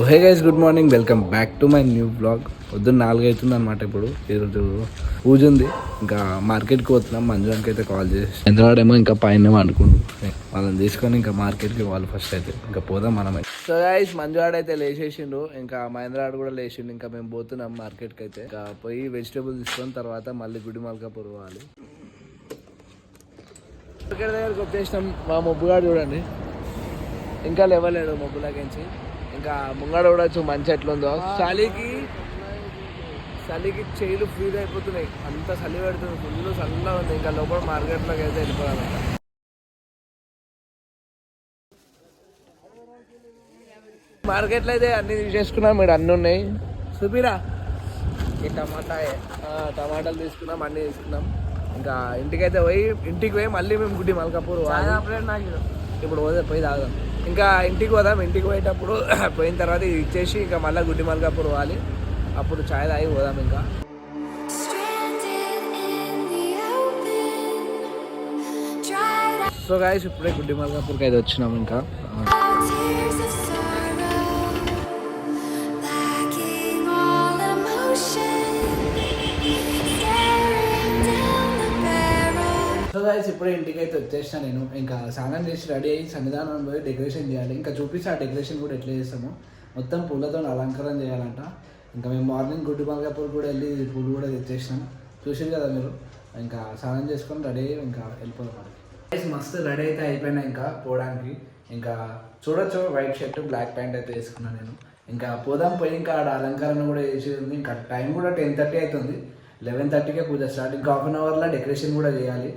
Hey guys, good morning. Welcome back to my new blog. పొద్దున్న 4 అవుతుంది అనమాట. ఇప్పుడు ఈరోజు పూజ ఉంది. ఇంకా మార్కెట్కి పోతున్నాం. మంజువానికి అయితే కాల్ చేసి ఎంతవాడేమో ఇంకా పైన అనుకుంటు వాళ్ళని తీసుకొని ఇంకా మార్కెట్కి వాళ్ళు ఫస్ట్ అయితే ఇంకా పోదాం మనమే. సో గైస్, మంజువాడ అయితే లేచేసిండు, ఇంకా మహేంద్రాడు కూడా లేచిండు. ఇంకా మేము పోతున్నాం మార్కెట్కి అయితే. ఇంకా పోయి వెజిటేబుల్ తీసుకొని తర్వాత మళ్ళీ గుడి మల్కాపూర్ పోవాలి. మార్కెట్ దగ్గరకు వచ్చేసినాం. మా మొబ్బుగాడు చూడండి ఇంకా లేవలేడు మొబ్బులకించి. ఇంకా ముంగడ కూడా మంచి ఎట్లుందో చలికి చేయిలు ఫ్రీజ్ అయిపోతున్నాయి. అంత చలి పెడుతుంది, ఫుల్ చల్లగా ఉంది. ఇంకా లోపల మార్కెట్లోకి అయితే వెళ్ళిపోవాలంట. మార్కెట్లో అయితే అన్ని తీసేసుకున్నాం. మీరు అన్నీ ఉన్నాయి చూపిరా. ఈ టమాటాలు తీసుకున్నాం, అన్నీ తీసుకున్నాం. ఇంకా ఇంటికి పోయి మళ్ళీ మేము గుడి మల్కాపూర్ ఇప్పుడు పోయి తాగుదాం. ఇంకా ఇంటికి పోదాం. ఇంటికి పోయేటప్పుడు పోయిన తర్వాత ఇది ఇచ్చేసి ఇంకా మళ్ళీ గుడ్డి మల్కాపూర్ పోవాలి. అప్పుడు ఛాయ్ తాగి పోదాం. ఇంకా సో గాయ్స్, ఇప్పుడే గుడ్డి మల్కాపూర్కి అయితే వచ్చినాం. ఇంకా సో గైస్, ఇప్పుడే ఇంటికి అయితే వచ్చేసిన నేను. ఇంకా స్నానం చేసి రెడీ అయ్యి సన్నిధానం పోయి డెకరేషన్ చేయాలి. ఇంకా చూపిస్తే ఆ డెకరేషన్ కూడా ఎట్లా చేస్తాము. మొత్తం పూలతో అలంకరణ చేయాలంట. ఇంకా మేము మార్నింగ్ గుడ్డి మల్కాపూర్ కూడా వెళ్ళి పూలు కూడా తెచ్చేసినాం. చూసారు కదా మీరు. ఇంకా స్నానం చేసుకొని రెడీ అయ్యి ఇంకా వెళ్ళిపోతాం. గైస్, మస్తు రెడీ అయితే అయిపోయినా ఇంకా పోవడానికి. ఇంకా చూడొచ్చు, వైట్ షర్ట్ బ్లాక్ ప్యాంట్ అయితే వేసుకున్నాను నేను. ఇంకా పోదాం. పోయి ఇంకా ఆడ అలంకరణ కూడా చేసేది ఉంది. ఇంకా టైం కూడా 10:30 అవుతుంది. 11:30కే పూజ స్టార్ట్. ఇంకా హాఫ్ అన్ అవర్లో డెకరేషన్ కూడా చేయాలి.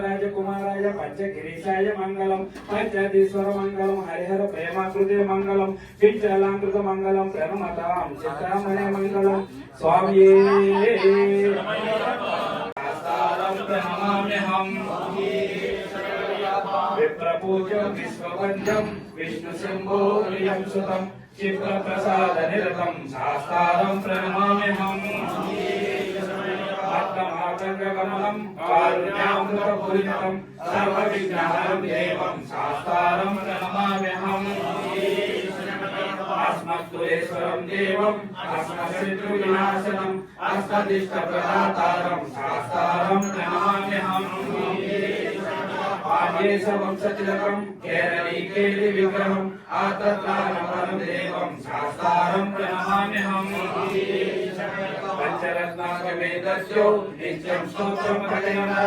राजकुमाराय पंचगिरीशाय मंगलम पंचाधीश्वर मंगलम हरिहर प्रेमाकृते मंगलम पिंचलांकृत मंगलम प्रणमतां चित्तामणे मंगलम स्वामी प्रणमाम्यहं विप्रपूज्य विश्ववन्द्यं विष्णुशम्भो प्रियं सुतं क्षिप्रप्रसादनिरतं शास्तारं प्रणमाम्यहं आत्मातङ्गकमलं कारुण्यामृतपूरितं सर्वविघ्नहरं देवं शास्तारं प्रणमाम्यहम् अस्मत्कुलेश्वरं देवं अस्मत्शत्रुविनाशनम् अस्मदिष्टप्रदातारं शास्तारं प्रणमाम्यहम् ఆర్యేశ వంశతిలకం కేరళీకేలి విగ్రహం ఆతత్కారపరం దేవం శాస్త్రారం ప్రణమామ్యహం పంచరత్నాకవేదస్యో నిత్యం స్తోత్రం పఠయనః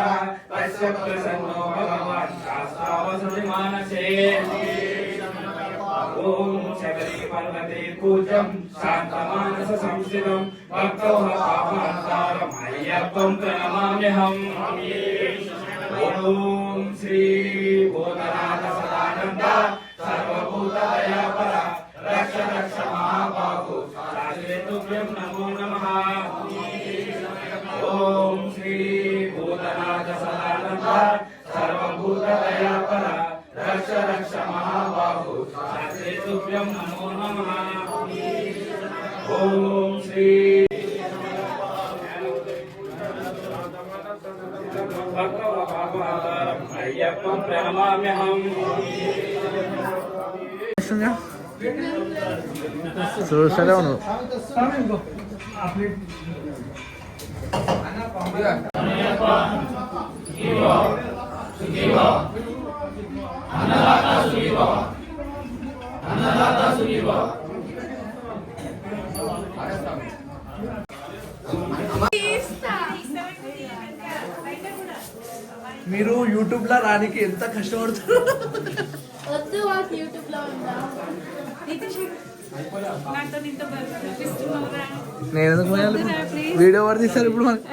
తస్య ప్రసన్నో భగవాన్ శాస్త్రావసతి మానసే ఓం శబరి పర్వతే పూజం శాంతమానస సంస్థితం భక్తౌహ పాపహంతారం అయ్యప్పం ప్రణమామ్యహం ఓం శ్రీ భూతనాథ సదానంద సర్వభూత దయాపర రక్ష రక్ష మహాబాహు శాశ్వతుభ్యం నమో నమః ఓం శ్రీ భూతనాథ సదానంద సర్వభూత దయాపర రక్ష రక్ష మహాబాహు శాశ్వతుభ్యం నమో నమః ఓం శ్రీ భక్తవపాపహంతారం అయ్యప్పం ప్రణమామ్యహం చూస్తూనే ఉన్నావు మీరు యూట్యూబ్ లో రానికి ఎంత కష్టపడుతున్నారు. వద్దు మాకు యూట్యూబ్ లో ఉందా నేను ఎందుకు పోయాలి? వీడియో ఎవరు తీస్తారు ఇప్పుడు మనకి?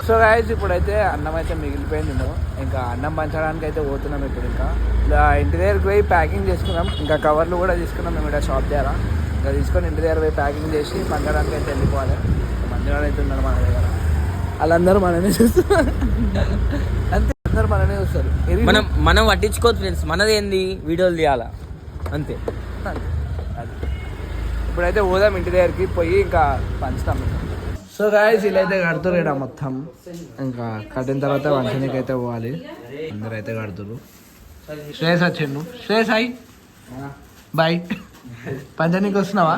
సో గైస్ ఇప్పుడైతే అన్నం అయితే మిగిలిపోయింది. ఇంకా అన్నం పంచడానికి అయితే పోతున్నాం. ఇప్పుడు ఇంకా ఇంటి దగ్గరికి పోయి ప్యాకింగ్ చేసుకున్నాం. ఇంకా కవర్లు కూడా తీసుకున్నాం మేము ఇక్కడ షాప్ దగ్గర. ఇంకా తీసుకొని ఇంటి దగ్గర పోయి ప్యాకింగ్ చేసి పంచడానికి అయితే వెళ్ళిపోవాలి. మంచిగా అయితే ఉన్నారు మన దగ్గర. వాళ్ళందరూ మననే చూస్తారు, అంతే. అందరూ మననే చూస్తారు. మనం పట్టించుకోవద్దు ఫ్రెండ్స్. మనది ఏంది, వీడియోలు తీయాలా అంతే. ఇప్పుడైతే పోదాం ఇంటి దగ్గరికి పోయి ఇంకా పంచుతాం. సో గాయస్ వీళ్ళైతే కడుతురు మొత్తం. ఇంకా కట్టిన తర్వాత వంచనీకి అయితే పోవాలి. అందరూ అయితే కడుతురు. శ్రేయస్ వచ్చిండు. Shreyas hi bye. పంచనీకి వస్తున్నావా?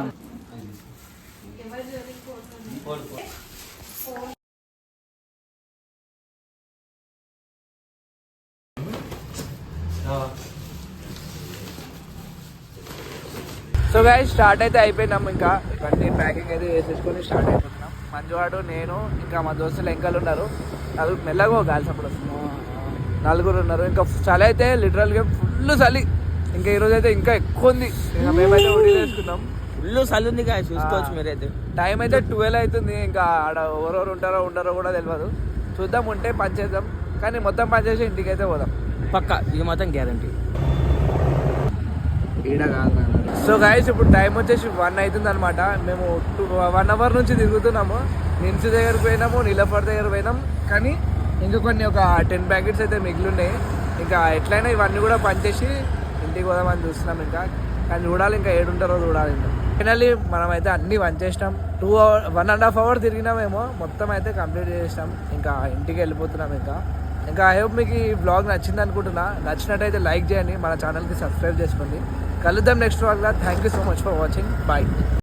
సో గాయస్ స్టార్ట్ అయితే అయిపోయినాం. ఇంకా ఇవన్నీ ప్యాకింగ్ అయితే వేసేసుకొని స్టార్ట్ అయిపోతున్నాం. మంజువాడు, నేను, ఇంకా మా దోస్తులు ఎంకలు ఉన్నారు. మెల్లగా గాలి సప్పుడు వస్తున్నాం. నలుగురు ఉన్నారు. ఇంకా చలి అయితే లిటరల్గా ఫుల్ చలి. ఇంకా ఈరోజు అయితే ఇంకా ఎక్కువ ఉంది. ఇంకా మేమైతే ఊడి వేసుకున్నాం. ఫుల్ చలి ఉంది గాయస్, చూసుకోవచ్చు మీరైతే. టైం అయితే 12 అవుతుంది. ఇంకా ఆడ ఎవరెవరు ఉంటారో ఉండరో కూడా తెలియదు. చూద్దాం, ఉంటే పని చేద్దాం. కానీ మొత్తం పని చేసి ఇంటికి అయితే పోదాం పక్కా. ఇది మాత్రం గ్యారంటీ. ఈడ కాదు. సో గైస్ ఇప్పుడు టైం వచ్చేసి 1 అవుతుంది అనమాట. మేము 1 అవర్ నుంచి తిరుగుతున్నాము. నిమ్స్ దగ్గరకు పోయినాము, నీలఫర్ దగ్గర పోయినాం. కానీ ఇంకా కొన్ని ఒక 10 ప్యాకెట్స్ అయితే మిగిలి ఉన్నాయి. ఇంకా ఎట్లయినా ఇవన్నీ కూడా పనిచేసి ఇంటికి పోదామని చూస్తున్నాం. ఇంకా కానీ చూడాలి, ఇంకా ఏడుంటారో చూడాలి. ఇంకా ఫైనల్లీ మనం అయితే అన్నీ పనిచేసినాం. 1.5 అవర్ తిరిగినామేమో. మొత్తం అయితే కంప్లీట్ చేసినాం. ఇంకా ఇంటికి వెళ్ళిపోతున్నాం. ఇంకా ఐ హోప్ మీకు ఈ వ్లాగ్ నచ్చింది అనుకుంటున్నా. నచ్చినట్టయితే లైక్ చేయండి, మన ఛానల్కి సబ్స్క్రైబ్ చేసుకోండి. కలుద్దాం నెక్స్ట్ వ్లాగ్లో. Thank you so much for watching. Bye.